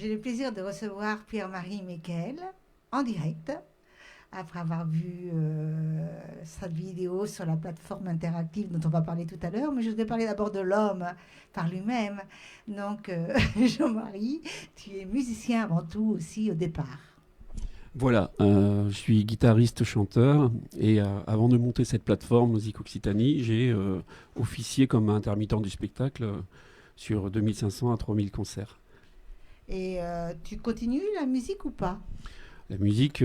J'ai le plaisir de recevoir Pierre-Marie Meckel en direct, après avoir vu cette vidéo sur la plateforme interactive dont on va parler tout à l'heure. Mais je voudrais parler d'abord de l'homme par lui-même. Donc, Jean-Marie, tu es musicien avant tout aussi au départ. Voilà, je suis guitariste, chanteur, et avant de monter cette plateforme Musique Occitanie, j'ai officié comme intermittent du spectacle sur 2500 à 3000 concerts. Et tu continues la musique ou pas? La musique,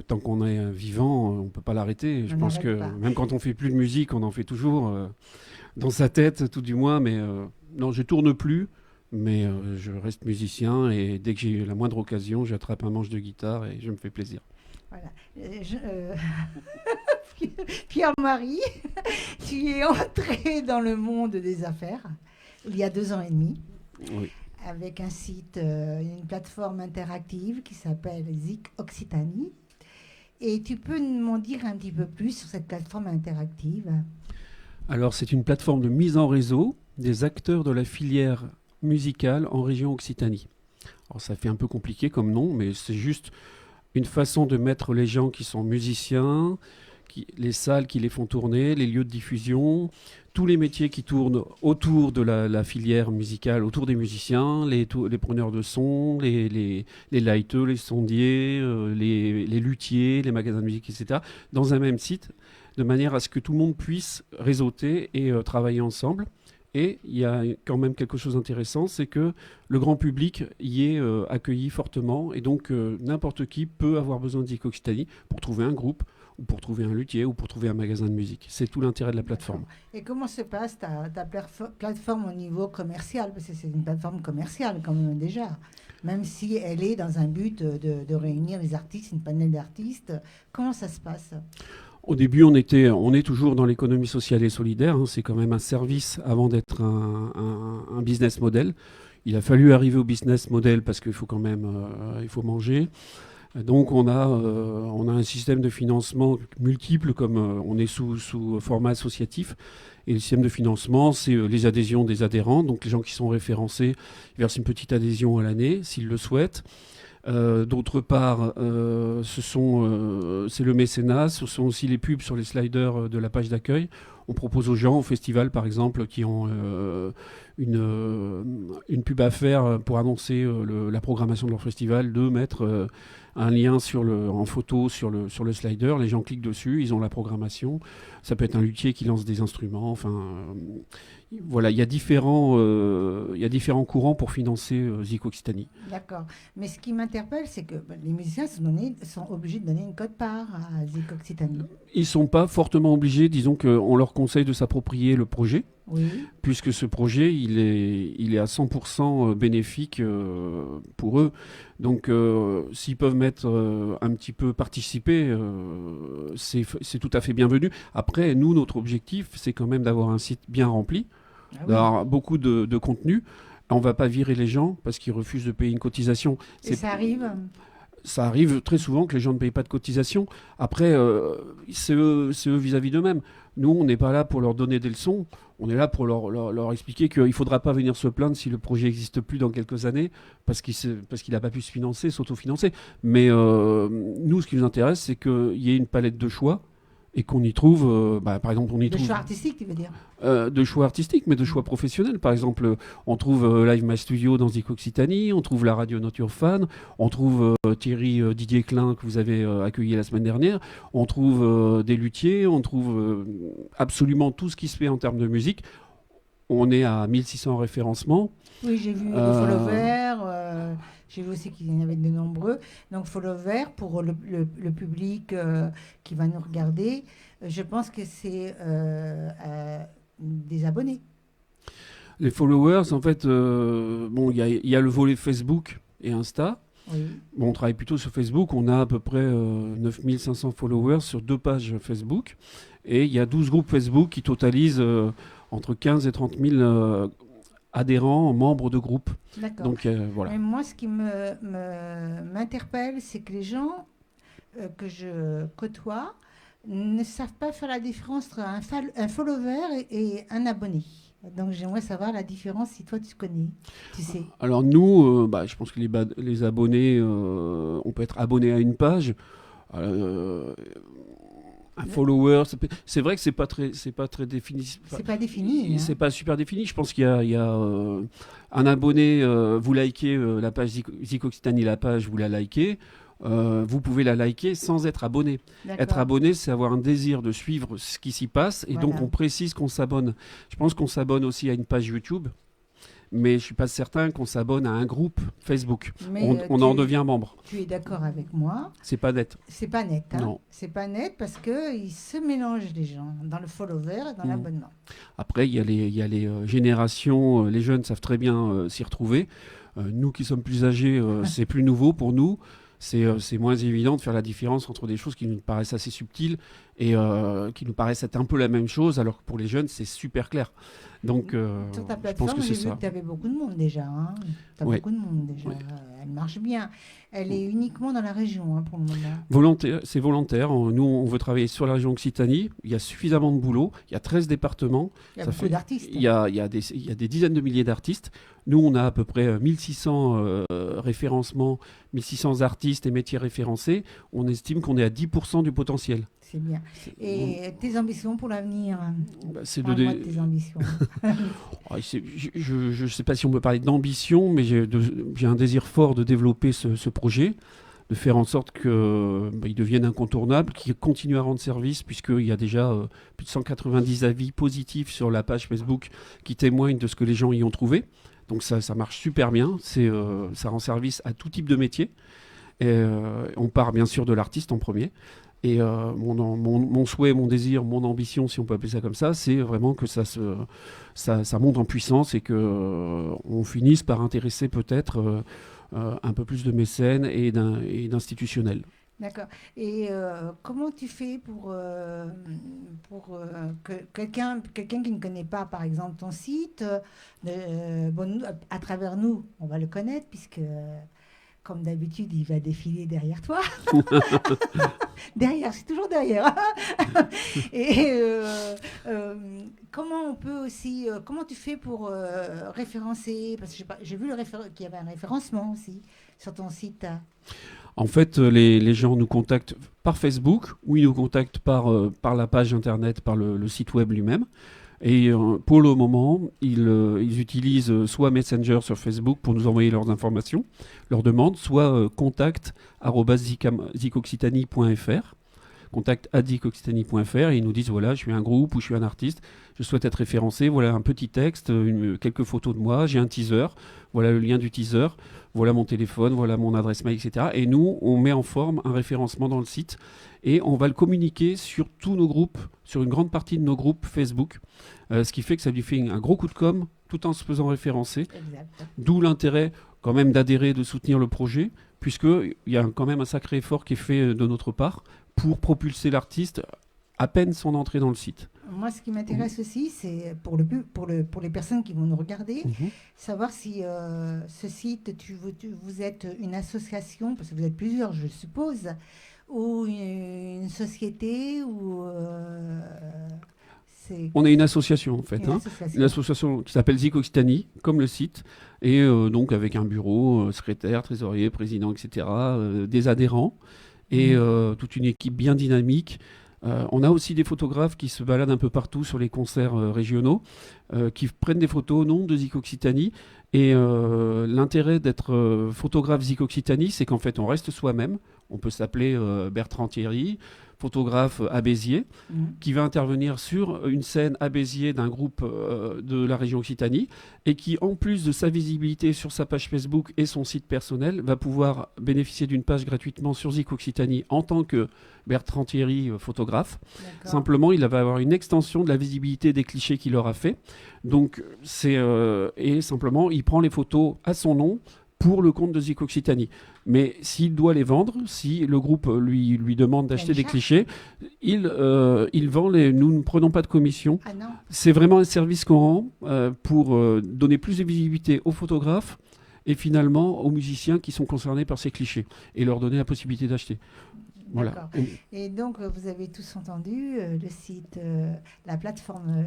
tant qu'on est vivant, on ne peut pas l'arrêter. Je On pense n'arrête que pas. même quand on fait plus de musique, on en fait toujours dans sa tête, tout du moins. Mais non, je tourne plus, mais je reste musicien et dès que j'ai la moindre occasion, j'attrape un manche de guitare et je me fais plaisir. Voilà. Pierre-Marie, tu es entré dans le monde des affaires il y a 2 ans et demi Oui. avec un site, une plateforme interactive qui s'appelle Zik Occitanie. Et tu peux m'en dire un petit peu plus sur cette plateforme interactive? Alors, c'est une plateforme de mise en réseau des acteurs de la filière musicale en région Occitanie. Alors, ça fait un peu compliqué comme nom, mais c'est juste une façon de mettre les gens qui sont musiciens, les salles qui les font tourner, les lieux de diffusion, tous les métiers qui tournent autour de la filière musicale, autour des musiciens, les preneurs de son, les lighteux, les sondiers, les luthiers, les magasins de musique, etc., dans un même site, de manière à ce que tout le monde puisse réseauter et travailler ensemble. Et il y a quand même quelque chose d'intéressant, c'est que le grand public y est accueilli fortement. Et donc, n'importe qui peut avoir besoin de Zik Occitanie pour trouver un groupe, ou pour trouver un luthier, ou pour trouver un magasin de musique. C'est tout l'intérêt de la plateforme. Et comment se passe ta plateforme au niveau commercial? Parce que c'est une plateforme commerciale quand même déjà. Même si elle est dans un but de réunir les artistes, une panel d'artistes. Comment ça se passe? Au début, on est toujours dans l'économie sociale et solidaire. C'est quand même un service avant d'être un business model. Il a fallu arriver au business model parce qu'il faut quand même il faut manger. Donc on a un système de financement multiple, comme on est sous format associatif. Et le système de financement, c'est les adhésions des adhérents. Donc les gens qui sont référencés versent une petite adhésion à l'année, s'ils le souhaitent. D'autre part, c'est le mécénat, ce sont aussi les pubs sur les sliders de la page d'accueil. On propose aux gens, au festival par exemple, qui ont une pub à faire pour annoncer la programmation de leur festival, de mettre un lien en photo sur le slider. Les gens cliquent dessus, ils ont la programmation. Ça peut être un luthier qui lance des instruments. Enfin, voilà, il y a différents courants pour financer Zik Occitanie. D'accord. Mais ce qui m'interpelle, c'est que les musiciens sont obligés de donner une cote-part à Zik Occitanie. Ils ne sont pas fortement obligés, disons qu'on leur conseille de s'approprier le projet, Oui. puisque ce projet, il est à 100% bénéfique pour eux. Donc, s'ils peuvent mettre un petit peu participer, c'est tout à fait bienvenu. Après, nous, notre objectif, c'est quand même d'avoir un site bien rempli, d'avoir beaucoup de contenu. On ne va pas virer les gens parce qu'ils refusent de payer une cotisation. Et ça arrive? Ça arrive très souvent que les gens ne payent pas de cotisation. Après, c'est eux vis-à-vis d'eux-mêmes. Nous, on n'est pas là pour leur donner des leçons. On est là pour leur expliquer qu'il ne faudra pas venir se plaindre si le projet n'existe plus dans quelques années parce qu'il n'a pas pu s'autofinancer. Mais nous, ce qui nous intéresse, c'est qu'il y ait une palette de choix et qu'on y trouve, par exemple, De choix artistiques, tu veux dire? De choix artistiques, mais de choix professionnels. Par exemple, on trouve Live My Studio dans Zik Occitanie, on trouve la radio Nature Fan, on trouve Thierry Didier Klein que vous avez accueilli la semaine dernière, on trouve des luthiers, on trouve absolument tout ce qui se fait en termes de musique. On est à 1600 référencements. Oui, j'ai vu des followers, j'ai vu aussi qu'il y en avait de nombreux. Donc, followers pour le public qui va nous regarder, je pense que c'est des abonnés. Les followers, en fait, il y a le volet Facebook et Insta. Oui. Bon, on travaille plutôt sur Facebook. On a à peu près 9500 followers sur 2 pages Facebook. Et il y a 12 groupes Facebook qui totalisent entre 15 et 30 000 adhérents, membres de groupes. D'accord. Donc, voilà. Mais moi, ce qui m'interpelle, c'est que les gens que je côtoie ne savent pas faire la différence entre un follower et un abonné. Donc j'aimerais savoir la différence si toi tu connais, tu sais. Alors nous, je pense que les abonnés, on peut être abonné à une page. Euh, un follower, c'est vrai que c'est pas très défini. C'est pas défini, C'est hein. pas super défini. Je pense il y a un abonné, vous likez la page Zik Occitanie, la page, vous la likez. Vous pouvez la liker sans être abonné. Être D'accord. abonné, c'est avoir un désir de suivre ce qui s'y passe. Et donc, Voilà. on précise qu'on s'abonne. Je pense qu'on s'abonne aussi à une page YouTube. Mais je ne suis pas certain qu'on s'abonne à un groupe Facebook. Mais On en devient membre. tu es d'accord avec moi. C'est pas net. C'est pas net, hein. Non. C'est pas net parce que ils se mélangent les gens dans le follower et dans Mm. l'abonnement. Après, il y a les générations. Les jeunes savent très bien s'y retrouver. Nous qui sommes plus âgés, c'est plus nouveau pour nous. C'est moins évident de faire la différence entre des choses qui nous paraissent assez subtiles et qui nous paraissent être un peu la même chose, alors que pour les jeunes, c'est super clair. Donc, Sur ta je pense plateforme, que j'ai c'est vu ça. que tu avais beaucoup de monde déjà, hein. Tu as Ouais. beaucoup de monde déjà. Ouais. Elle marche bien. Elle est uniquement dans la région, hein, pour le moment. Volontaire, c'est volontaire. Nous, on veut travailler sur la région Occitanie. Il y a suffisamment de boulot. Il y a 13 départements. Il y a Ça beaucoup fait- d'artistes. Il y a des dizaines de milliers d'artistes. Nous, on a à peu près 1600 référencements, 1600 artistes et métiers référencés. On estime qu'on est à 10% du potentiel. C'est bien. Et tes ambitions pour l'avenir? C'est Parle-moi de tes ambitions. Je ne sais pas si on peut parler d'ambition, mais j'ai un désir fort de développer ce projet, de faire en sorte qu'il devienne incontournable, qu'il continue à rendre service, puisqu'il y a déjà plus de 190 avis positifs sur la page Facebook qui témoignent de ce que les gens y ont trouvé. Donc ça marche super bien, ça rend service à tout type de métier. Et, on part bien sûr de l'artiste en premier. Et mon souhait, mon désir, mon ambition, si on peut appeler ça comme ça, c'est vraiment que ça monte en puissance et qu'on finisse par intéresser peut-être un peu plus de mécènes et d'institutionnels. D'accord. Et comment tu fais pour que quelqu'un qui ne connaît pas, par exemple, ton site, bon, à travers nous, on va le connaître, puisque, comme d'habitude, il va défiler derrière toi. Derrière, c'est toujours derrière. Et comment on peut aussi, comment tu fais pour référencer, parce que j'ai vu qu'il y avait un référencement aussi sur ton site. En fait, les gens nous contactent par Facebook ou ils nous contactent par la page internet, par le site web lui-même. Et pour le moment, ils utilisent soit Messenger sur Facebook pour nous envoyer leurs informations, leurs demandes, soit contact@zicoccitanie.fr. Contact@zicoccitanie.fr et ils nous disent voilà, je suis un groupe ou je suis un artiste, je souhaite être référencé, voilà un petit texte, quelques photos de moi, j'ai un teaser, voilà le lien du teaser, voilà mon téléphone, voilà mon adresse mail, etc. Et nous, on met en forme un référencement dans le site et on va le communiquer sur tous nos groupes, sur une grande partie de nos groupes Facebook, ce qui fait que ça lui fait un gros coup de com tout en se faisant référencer, Exact. d'où l'intérêt quand même d'adhérer, de soutenir le projet, puisqu'il y a quand même un sacré effort qui est fait de notre part pour propulser l'artiste à peine son entrée dans le site. Moi, ce qui m'intéresse aussi, c'est pour les personnes qui vont nous regarder, savoir si ce site, vous êtes une association, parce que vous êtes plusieurs, je suppose, ou une société, ou c'est On est une association en fait, une hein. association. Une association qui s'appelle Zik Occitanie, comme le site, et donc avec un bureau, secrétaire, trésorier, président, etc., des adhérents, et toute une équipe bien dynamique. On a aussi des photographes qui se baladent un peu partout sur les concerts régionaux, qui prennent des photos au nom de Zik Occitanie. Et l'intérêt d'être photographe Zik Occitanie, c'est qu'en fait, on reste soi-même. On peut s'appeler Bertrand Thierry, photographe à Béziers, qui va intervenir sur une scène à Béziers d'un groupe de la région Occitanie, et qui, en plus de sa visibilité sur sa page Facebook et son site personnel, va pouvoir bénéficier d'une page gratuitement sur Zik Occitanie en tant que Bertrand Thierry, photographe. D'accord. Simplement, il va avoir une extension de la visibilité des clichés qu'il aura fait. Donc, et simplement, il prend les photos à son nom pour le compte de Zik Occitanie. Mais s'il doit les vendre, si le groupe lui demande d'acheter des clichés, il vend nous ne prenons pas de commission. Ah non. C'est vraiment un service qu'on rend pour donner plus de visibilité aux photographes et finalement aux musiciens qui sont concernés par ces clichés et leur donner la possibilité d'acheter. Voilà. D'accord. Et donc, vous avez tous entendu le site, la plateforme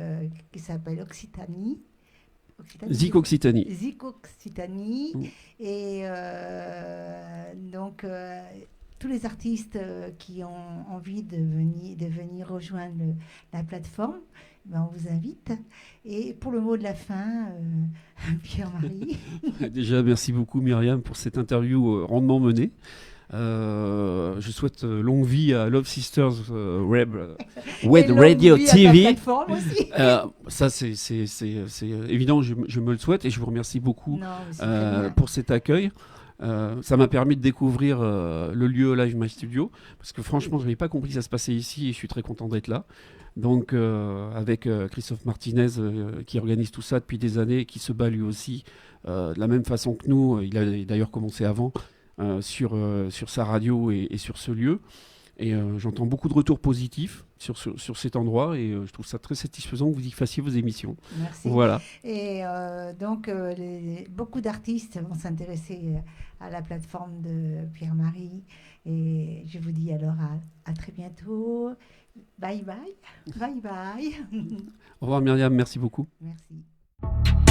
qui s'appelle Occitanie, Zik Occitanie. Zik Occitanie. Mm. Et donc, tous les artistes qui ont envie de venir rejoindre la plateforme, ben, on vous invite. Et pour le mot de la fin, Pierre-Marie. Déjà, merci beaucoup Myriam pour cette interview rondement menée. Je souhaite longue vie à Love Sisters Web Radio TV. Ça, c'est évident, je me le souhaite et je vous remercie beaucoup pour cet accueil. Ça m'a permis de découvrir le lieu Live My Studio parce que franchement, je n'avais pas compris que ça se passait ici et je suis très content d'être là. Donc, avec Christophe Martinez qui organise tout ça depuis des années et qui se bat lui aussi de la même façon que nous. Il a d'ailleurs commencé avant. Sur sa radio et sur ce lieu. Et j'entends beaucoup de retours positifs sur cet endroit et je trouve ça très satisfaisant que vous y fassiez vos émissions. Merci. Voilà. Et donc, beaucoup d'artistes vont s'intéresser à la plateforme de Pierre-Marie. Et je vous dis alors à très bientôt. Bye bye. Bye bye. Au revoir Myriam, merci beaucoup. Merci.